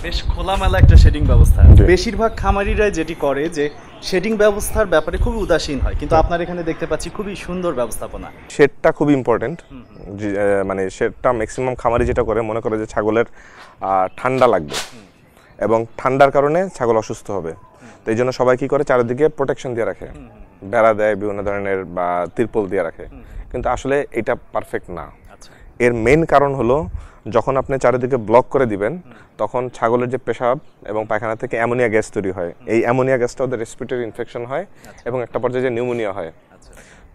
বেশ খোলামেলা একটা শেডিং ব্যবস্থা। বেশিরভাগ খামারিরাই যেটি করে যে শেডিং ব্যবস্থার ব্যাপারে খুবই উদাসীন হয়, কিন্তু আপনার এখানে দেখতে পাচ্ছি খুবই সুন্দর ব্যবস্থাপনা। শেডটা খুব ইম্পর্টেন্ট, মানে শেডটা ম্যাক্সিমাম খামারি যেটা করে মনে করে যে ছাগলের ঠান্ডা লাগবে এবং ঠান্ডার কারণে ছাগল অসুস্থ হবে, তো এই জন্য সবাই কি করে চারিদিকে প্রোটেকশন দিয়ে রাখে, বেড়া দেয়, বিভিন্ন ধরনের বা তিরপল দিয়ে রাখে, কিন্তু আসলে এটা পারফেক্ট না। এর মেইন কারণ হলো যখন আপনি চারিদিকে ব্লক করে দিবেন তখন ছাগলের যে পেশাব এবং পায়খানা থেকে অ্যামোনিয়া গ্যাস তৈরি হয়, এই অ্যামোনিয়া গ্যাসটা ওদের রেসপিরেটরি ইনফেকশন হয় এবং একটা পর্যায়ে যে নিউমোনিয়া হয়।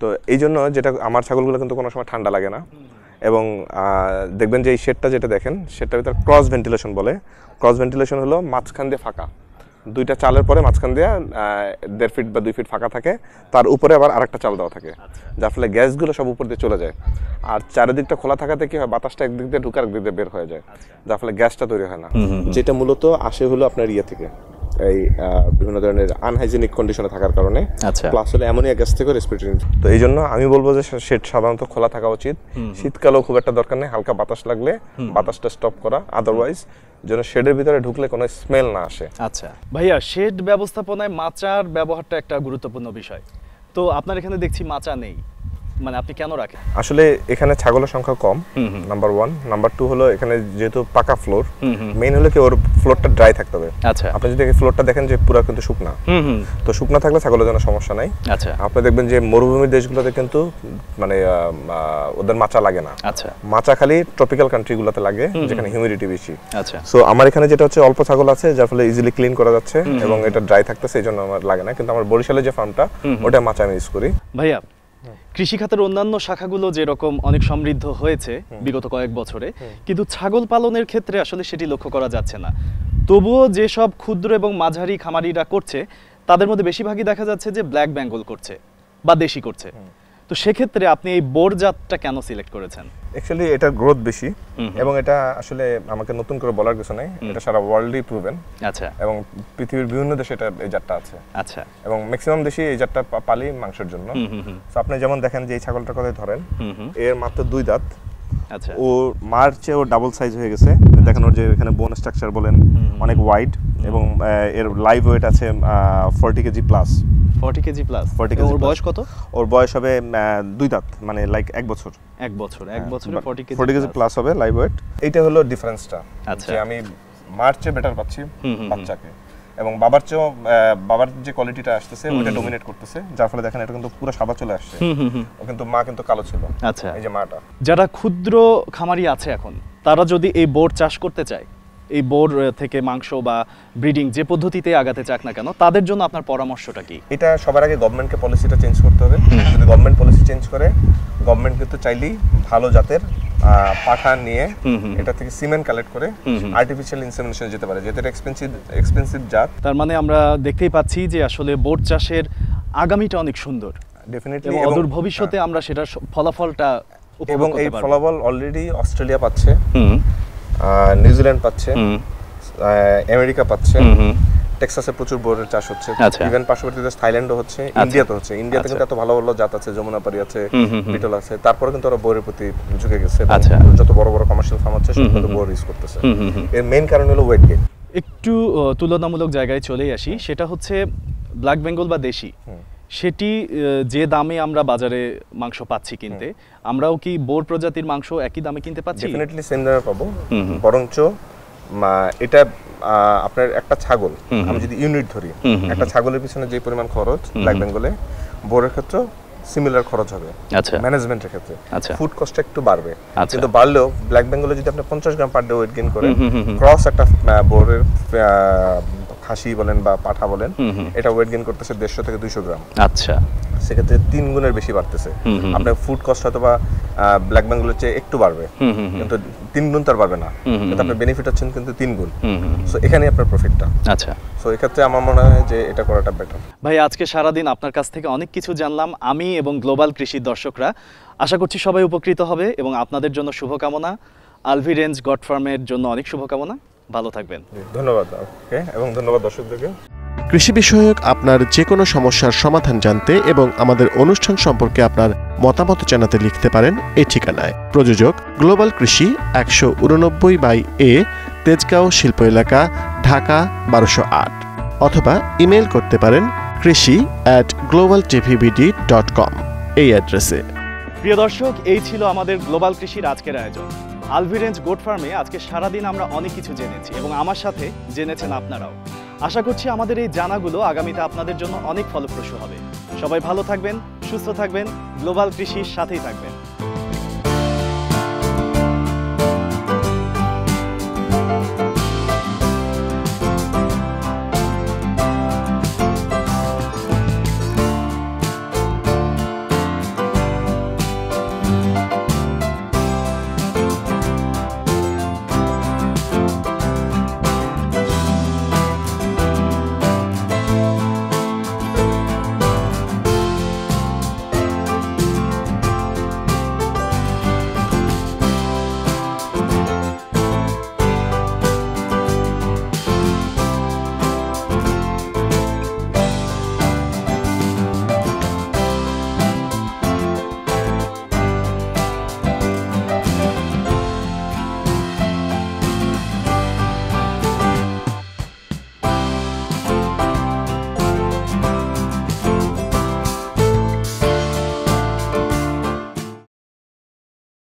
তো এই জন্য যেটা আমার ছাগলগুলো কিন্তু কোনো সময় ঠান্ডা লাগে না। এবং দেখবেন যে এই শেডটা যেটা দেখেন সেটার ভিতরে ক্রস ভেন্টিলেশন বলে। ক্রস ভেন্টিলেশন হলো মাঝখান দিয়ে ফাঁকা, দুইটা চালের পরে মাঝখান দিয়ে 1.5 ফিট বা 2 ফিট ফাঁকা থাকে, তার উপরে আবার আরেকটা চাল দেওয়া থাকে, যার ফলে গ্যাসগুলো সব উপর দিয়ে চলে যায়। আর চারিদিকটা খোলা থাকাতে কি হয়, বাতাসটা একদিক দিয়ে ঢুকে আরেকদিক দিয়ে বের হয়ে যায়, যার ফলে গ্যাসটা তৈরি হয় না, যেটা মূলত আসে হলো আপনার ইয়ে থেকে, এই বিভিন্ন ধরনের আনহাইজেনিক কন্ডিশনে থাকার কারণে, প্লাস হলে অ্যামোনিয়া গ্যাস থেকে রেসপিরেটরি। তো এই জন্য আমি বলবো যে শেড সাধারণত খোলা থাকা উচিত। শীতকালেও খুব একটা দরকার নেই, হালকা বাতাস লাগলে বাতাসটা স্টপ করা, আদারওয়াইজ যেন শেডের ভিতরে ঢুকলে কোনো স্মেল না আসে। আচ্ছা ভাইয়া, শেড ব্যবস্থাপনায় মাচার ব্যবহারটা একটা গুরুত্বপূর্ণ বিষয়, তো আপনার এখানে দেখছি মাচা নেই, মানে আপনি কেন রাখেন? আসলে এখানে ছাগলের সংখ্যা কম, নাম্বার 1। নাম্বার 2 হলো এখানে যেহেতু পাকা ফ্লোর, মেইন হলো কি ওর ফ্লোরটা ড্রাই থাকতে হবে। আচ্ছা, আপনি যদি ফ্লোরটা দেখেন যে পুরো কিন্তু শুকনা, তো শুকনা থাকলে ছাগলের জন্য সমস্যা নাই। আচ্ছা, আপনি দেখবেন যে মরুভূমির দেশগুলোতে কিন্তু মানে ওদের মাচা লাগে না। আচ্ছা, মাচা খালি ট্রপিক্যাল কান্ট্রিগুলোতে লাগে যেখানে হিউমিডিটি বেশি। আচ্ছা, সো আমার এখানে যেটা হচ্ছে অল্প ছাগল আছে, যার ফলে ইজিলি ক্লিন করা যাচ্ছে এবং এটা ড্রাই থাকতেছে, এই জন্য আমার লাগে না। কিন্তু আমার বরিশালে যে ফার্মটা, ওটা মাচা আমি ইউজ করি। ভাইয়া, কৃষি খাতের অন্যান্য শাখাগুলো যেরকম অনেক সমৃদ্ধ হয়েছে বিগত কয়েক বছরে, কিন্তু ছাগল পালনের ক্ষেত্রে আসলে সেটি লক্ষ্য করা যাচ্ছে না। তবুও যেসব ক্ষুদ্র এবং মাঝারি খামারিরা করছে তাদের মধ্যে বেশিরভাগই দেখা যাচ্ছে যে ব্ল্যাক বেঙ্গল করছে বা দেশি করছে। তো সেক্ষেত্রে আপনি এই বোর জাতটা কেন সিলেক্ট করেছেন? অ্যাকচুয়ালি এটার গ্রোথ বেশি এবং এটা আসলে আমাকে নতুন করে বলার কিছু নেই, এটা সারা ওয়ার্ল্ডই প্রুভেন। আচ্ছা, এবং পৃথিবীর বিভিন্ন দেশে এটা এই জাতটা আছে। আচ্ছা, এবং ম্যাক্সিমাম দেশে এই জাতটা পালি মাংসের জন্য। তো আপনি যেমন দেখেন যে এই ছাগলটার কথাই ধরেন, এর মাত্র 2 দাঁত। আচ্ছা, ও মার চেয়ে ও ডাবল সাইজ হয়ে গেছে। দেখেন ওর যে এখানে বোন স্ট্রাকচার বলেন অনেক ওয়াইড, এবং এর লাইভ ওয়েট আছে 40 কেজি প্লাস। 40 KG plus. ওর বয়স কত? ওর বয়স হবে 2 দাঁত, মানে লাইক 1 বছর। 1 বছরে 40 কেজি প্লাস হবে লাইভ ওয়েট। এইটা হলো ডিফারেন্সটা, আচ্ছা, যে আমি মার চেয়ে বেটার পাচ্ছি বাচ্চাকে, এবং বাবার চেয়েও বাবার যে কোয়ালিটিটা আসতেছে ওটা ডমিনেট করতেছে, যার ফলে দেখেন এটা কিন্তু পুরো সাদা চলে আসছে। ও কিন্তু মা কিন্তু কালো ছিল। আচ্ছা, এই যে মাটা। যারা ক্ষুদ্র খামারি আছে এখন, তারা যদি এই বোর চাষ করতে চায়, এই বোর থেকে মাংস বা ব্রিডিং যে পদ্ধতিতে আগাতে চাক না কেন, তাদের জন্য আপনার পরামর্শটা কি? এটা সবার আগে গভর্নমেন্টকে পলিসিটা চেঞ্জ করতে হবে। যদি গভর্নমেন্ট পলিসি চেঞ্জ করে, গভর্নমেন্ট কিন্তু চাইলেই ভালো জাতের পাঠা নিয়ে এটা থেকে সিমেন্ট কালেক্ট করে আর্টিফিশিয়াল ইনসেমিনেশন যেতে পারে, যেটা এক্সপেন্সিভ জাত। তার মানে আমরা দেখতেই পাচ্ছি যে আসলে বোর চাষের আগামীটা অনেক সুন্দর, ডেফিনেটলি, এবং অদূর ভবিষ্যতে আমরা সেটার ফলাফলটা এবং এই ফলাফল অলরেডি অস্ট্রেলিয়া পাচ্ছে, নিউজিল্যান্ড পাচ্ছে, আমেরিকা পাচ্ছে, টেক্সাসে প্রচুর বোরের চাষ হচ্ছে, ইভেন পার্শ্ববর্তী দেশ থাইল্যান্ডও হচ্ছে, ইন্ডিয়াতে হচ্ছে। ইন্ডিয়াতে কিন্তু এত ভালো ভালো জাত আছে, যমুনাপারি আছে, বিটল আছে, তারপরে কিন্তু ওরা বোরের প্রতি ঝুঁকে গেছে। যত বড় বড় কমার্শিয়াল ফার্ম হচ্ছে সব কিন্তু বোর ইউজ করতেছে। এর মেইন কারণ হলো ওয়েট গেইন। একটু তুলনামূলক জায়গায় চলেই আসি, সেটা হচ্ছে ব্ল্যাক বেঙ্গল বা দেশি, সেটি যে দামে আমরা বাজারে মাংস পাচ্ছি কিনতে, আমরাও কি বোর প্রজাতির মাংস একই দামে কিনতে পাচ্ছি? ডেফিনেটলি সেম দামে পাবো, বরঞ্চ এটা আপনার একটা ছাগল আমি যদি ইউনিট ধরি, একটা ছাগলের পিছনে যে পরিমাণ খরচ ব্ল্যাক বেঙ্গলে, বোরের ক্ষেত্রে সিমিলার খরচ হবে। আচ্ছা, ম্যানেজমেন্টের ক্ষেত্রে ফুড কস্ট একটু বাড়বে, আচ্ছা, কিন্তু বাড়লেও ব্ল্যাক বেঙ্গলে যদি আপনি 50 গ্রাম পার ডে ওয়েট গেইন করেন, ক্রস একটা বোরের খাসি বলেন বা পাঠা বলেন, এটা ওয়েট গেইন করতেছে 150 থেকে 200 গ্রাম। আচ্ছা, সেক্ষেত্রে 3 গুণের বেশি বাড়তেছে। আপনার ফুড কস্ট হয়তো বা ব্ল্যাক বেঙ্গলের চেয়ে একটু বাড়বে, কিন্তু 3 গুণ তার বাড়বে না, কিন্তু আপনার বেনিফিট হচ্ছেন কিন্তু 3 গুণ। সো এখানেই আপনার প্রফিটটা। আচ্ছা, সো এক্ষেত্রে আমার মনে হয় যে এটা করাটা বেটার। ভাই, আজকে সারাদিন আপনার কাছ থেকে অনেক কিছু জানলাম আমি এবং গ্লোবাল কৃষির দর্শকরা। আশা করছি সবাই উপকৃত হবে, এবং আপনাদের জন্য শুভকামনা। আলভি রেঞ্জ গড ফার্মের জন্য অনেক শুভকামনা। ভালো থাকবেন। ধন্যবাদ, এবং ধন্যবাদ দর্শকদেরকে। কৃষি বিষয়ক আপনার যে কোনো সমস্যার সমাধান জানতে এবং আমাদের অনুষ্ঠান সম্পর্কে আপনার মতামত জানাতে লিখতে পারেন এই ঠিকানায়। প্রযোজক গ্লোবাল কৃষি 189/A, তেজগাঁও শিল্প এলাকা, ঢাকা 1208। অথবা ইমেল করতে পারেন krishi@globaltvbd.com এই অ্যাড্রেসে। প্রিয় দর্শক, এই ছিল আমাদের গ্লোবাল কৃষির আজকের আয়োজন। আলভিরেঞ্জ গোট ফার্মে আজকে সারাদিন আমরা অনেক কিছু জেনেছি এবং আমার সাথে জেনেছেন আপনারাও। আশা করছি আমাদের এই জানাগুলো আগামীতে আপনাদের জন্য অনেক ফলপ্রসূ হবে। সবাই ভালো থাকবেন, সুস্থ থাকবেন, গ্লোবাল কৃষির সাথেই থাকবেন।